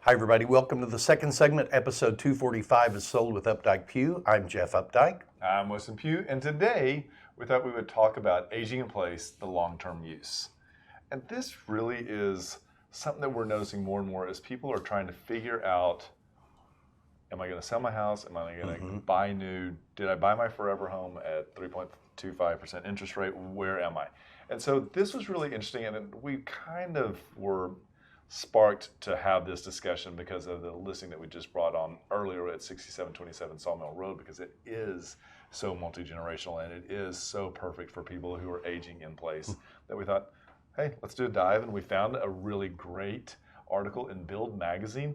Hi, everybody. Welcome to the second segment. Episode 245 is Sold with Updike Pugh. I'm Jeff Updike. I'm Weston Pugh, and today we thought we would talk about aging in place, the long-term use. And this really is something that we're noticing more and more as people are trying to figure out, am I going to sell my house? Am I going to buy new? Did I buy my forever home at 3.25% interest rate? Where am I? And so this was really interesting, and we kind of were sparked to have this discussion because of the listing that we just brought on earlier at 6727 Sawmill Road, because it is so multi-generational and it is so perfect for people who are aging in place that we thought, hey, let's do a dive. And we found a really great article in Build magazine.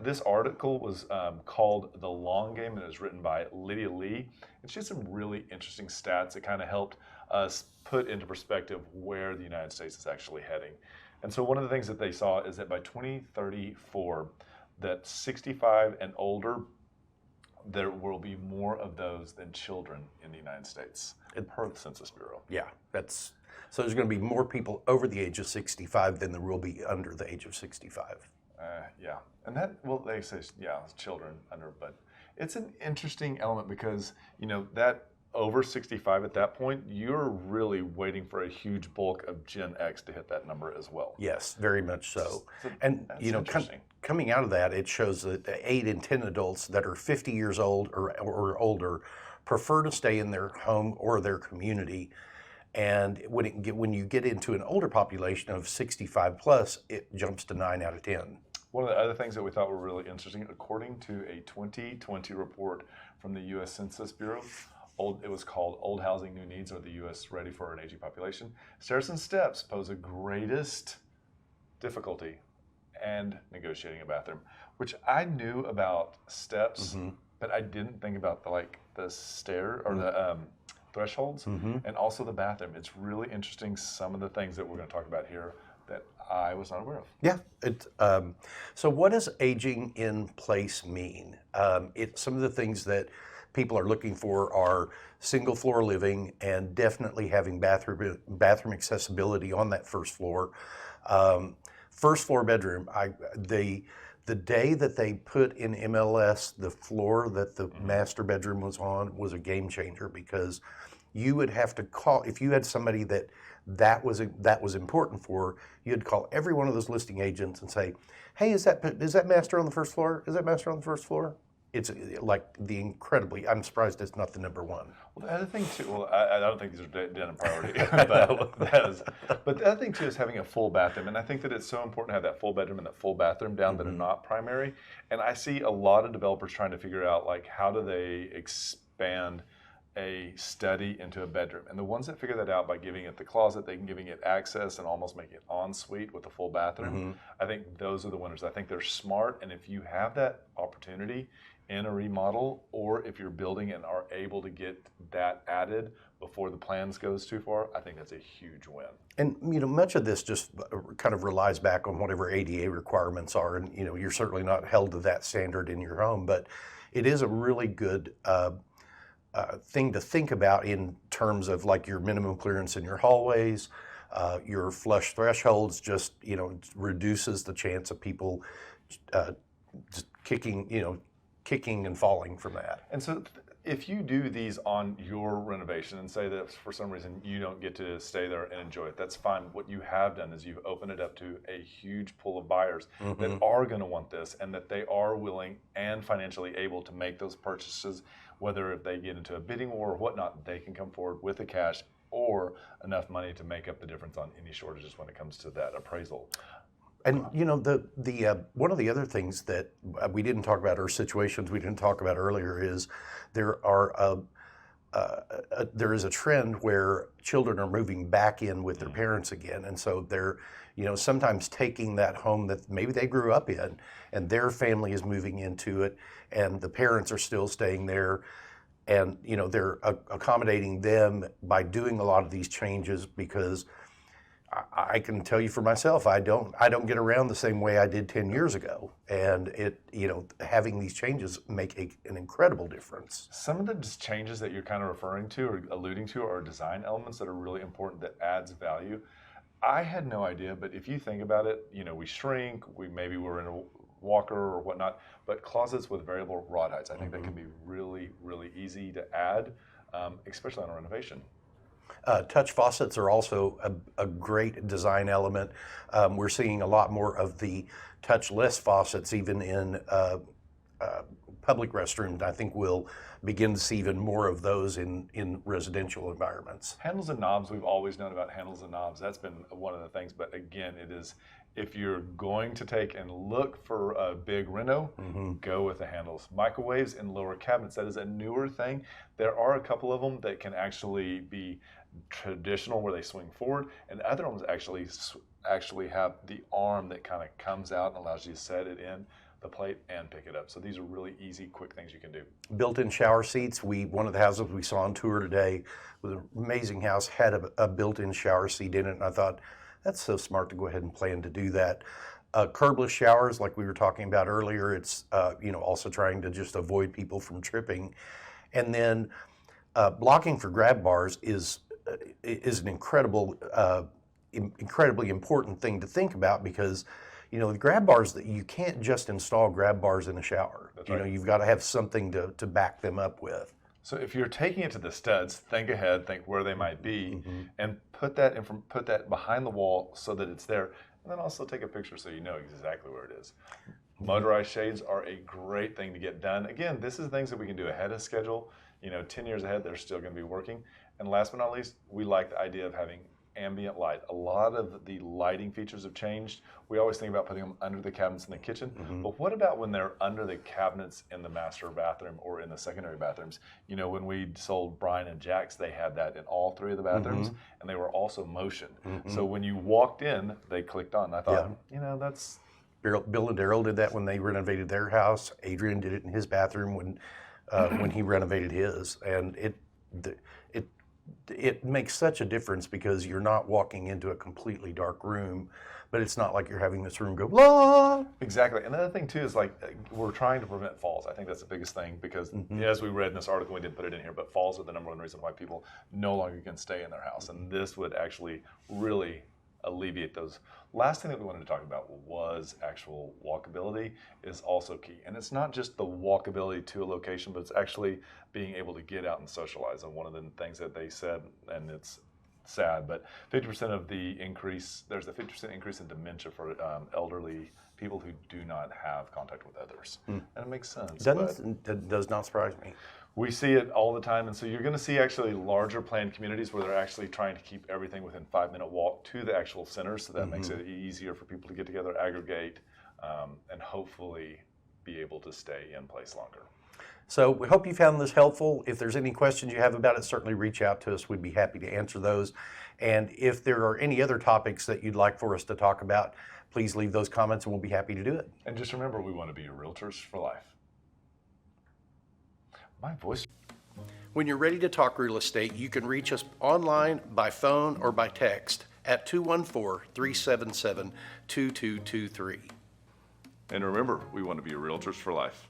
This article was called The Long Game, and it was written by Lydia Lee. And she had some really interesting stats that kind of helped us put into perspective where the United States is actually heading. And so one of the things that they saw is that by 2034, that 65 and older, there will be more of those than children in the United States, per the Census Bureau. Yeah, so there's going to be more people over the age of 65 than there will be under the age of 65. Yeah, and that, well, they say, yeah, children under, but it's an interesting element because, you know, that over 65 at that point, you're really waiting for a huge bulk of Gen X to hit that number as well. Yes, very much so. And, you know, coming out of that, it shows that 8 in 10 adults that are 50 years old or older prefer to stay in their home or their community. And when you get into an older population of 65 plus, it jumps to 9 out of 10. One of the other things that we thought were really interesting, according to a 2020 report from the U.S. Census Bureau, it was called Old Housing New Needs, or the U.S. Ready for an Aging Population. Stairs and steps pose the greatest difficulty and negotiating a bathroom, which I knew about steps, but I didn't think about the stair or the thresholds and also the bathroom. It's really interesting, some of the things that we're going to talk about here that I was not aware of. Yeah. So what does aging in place mean? Some of the things that people are looking for are single floor living and definitely having bathroom accessibility on that first floor. First floor bedroom, the day that they put in MLS the floor that the master bedroom was on was a game changer, because you would have to call, if you had somebody that was important for, you'd call every one of those listing agents and say, hey, is that master on the first floor? Is that master on the first floor? It's like I'm surprised it's not the number one. Well, the other thing too, I don't think these are dead in priority, but the other thing too is having a full bathroom. And I think that it's so important to have that full bedroom and that full bathroom down that are not primary. And I see a lot of developers trying to figure out, like, how do they expand a study into a bedroom. And the ones that figure that out by giving it the closet, giving it access and almost make it ensuite with a full bathroom, I think those are the winners. I think they're smart, and if you have that opportunity in a remodel, or if you're building and are able to get that added before the plans goes too far, I think that's a huge win. And, you know, much of this just kind of relies back on whatever ADA requirements are, and, you know, you're certainly not held to that standard in your home, but it is a really good thing to think about in terms of, like, your minimum clearance in your hallways, your flush thresholds. Just, you know, reduces the chance of people just kicking and falling from that. And so if you do these on your renovation and say that for some reason you don't get to stay there and enjoy it, that's fine. What you have done is you've opened it up to a huge pool of buyers that are going to want this, and that they are willing and financially able to make those purchases, whether if they get into a bidding war or whatnot, they can come forward with the cash or enough money to make up the difference on any shortages when it comes to that appraisal. And, you know, the one of the other things that we didn't talk about, or situations we didn't talk about earlier, is there is a trend where children are moving back in with their parents again, and so they're, you know, sometimes taking that home that maybe they grew up in, and their family is moving into it, and the parents are still staying there, and, you know, they're accommodating them by doing a lot of these changes, because I can tell you for myself, I don't get around the same way I did 10 years ago, and having these changes make an incredible difference. Some of the changes that you're kind of referring to or alluding to are design elements that are really important, that adds value. I had no idea, but if you think about it, you know, we shrink, maybe we're in a walker or whatnot, but closets with variable rod heights. I think that can be really, really easy to add, especially on a renovation. Touch faucets are also a great design element. We're seeing a lot more of the touchless faucets even in public restrooms. I think we'll begin to see even more of those in residential environments. Handles and knobs, we've always known about handles and knobs. That's been one of the things, but again, it is, if you're going to take and look for a big reno, go with the handles. Microwaves in lower cabinets, that is a newer thing. There are a couple of them that can actually be traditional where they swing forward, and other ones actually have the arm that kind of comes out and allows you to set it in the plate and pick it up. So these are really easy, quick things you can do. Built-in shower seats. One of the houses we saw on tour today with an amazing house had a built-in shower seat in it, and I thought, that's so smart to go ahead and plan to do that. Curbless showers, like we were talking about earlier, it's also trying to just avoid people from tripping. And then blocking for grab bars is an incredibly important thing to think about, because the grab bars, that you can't just install grab bars in a shower. That's right. You've got to have something to back them up with. So if you're taking it to the studs, think ahead, think where they might be, and put that behind the wall so that it's there, and then also take a picture so you know exactly where it is. Motorized shades are a great thing to get done. Again, this is things that we can do ahead of schedule. 10 years ahead, they're still going to be working. And last but not least, we like the idea of having ambient light. A lot of the lighting features have changed. We always think about putting them under the cabinets in the kitchen, but what about when they're under the cabinets in the master bathroom or in the secondary bathrooms? When we sold Brian and Jack's, they had that in all three of the bathrooms, and they were also motion. So when you walked in, they clicked on. I thought, that's... Bill and Daryl did that when they renovated their house. Adrian did it in his bathroom when he renovated his, and it makes such a difference, because you're not walking into a completely dark room, but it's not like you're having this room go blah. Exactly. And the other thing too is, like, we're trying to prevent falls. I think that's the biggest thing, because as we read in this article, we didn't put it in here, but falls are the number one reason why people no longer can stay in their house. And this would actually really alleviate those. Last thing that we wanted to talk about was actual walkability is also key. And it's not just the walkability to a location, but it's actually being able to get out and socialize. And one of the things that they said, and it's sad, but 50% of the increase, there's a 50% increase in dementia for elderly people who do not have contact with others. And it makes sense. That does not surprise me. We see it all the time, and so you're going to see actually larger planned communities where they're actually trying to keep everything within 5-minute walk to the actual center, so that makes it easier for people to get together, aggregate, and hopefully be able to stay in place longer. So we hope you found this helpful. If there's any questions you have about it, certainly reach out to us. We'd be happy to answer those. And if there are any other topics that you'd like for us to talk about, please leave those comments and we'll be happy to do it. And just remember, we want to be your realtors for life. My voice. When you're ready to talk real estate, you can reach us online, by phone, or by text at 214-377-2223. And remember, we want to be your realtors for life.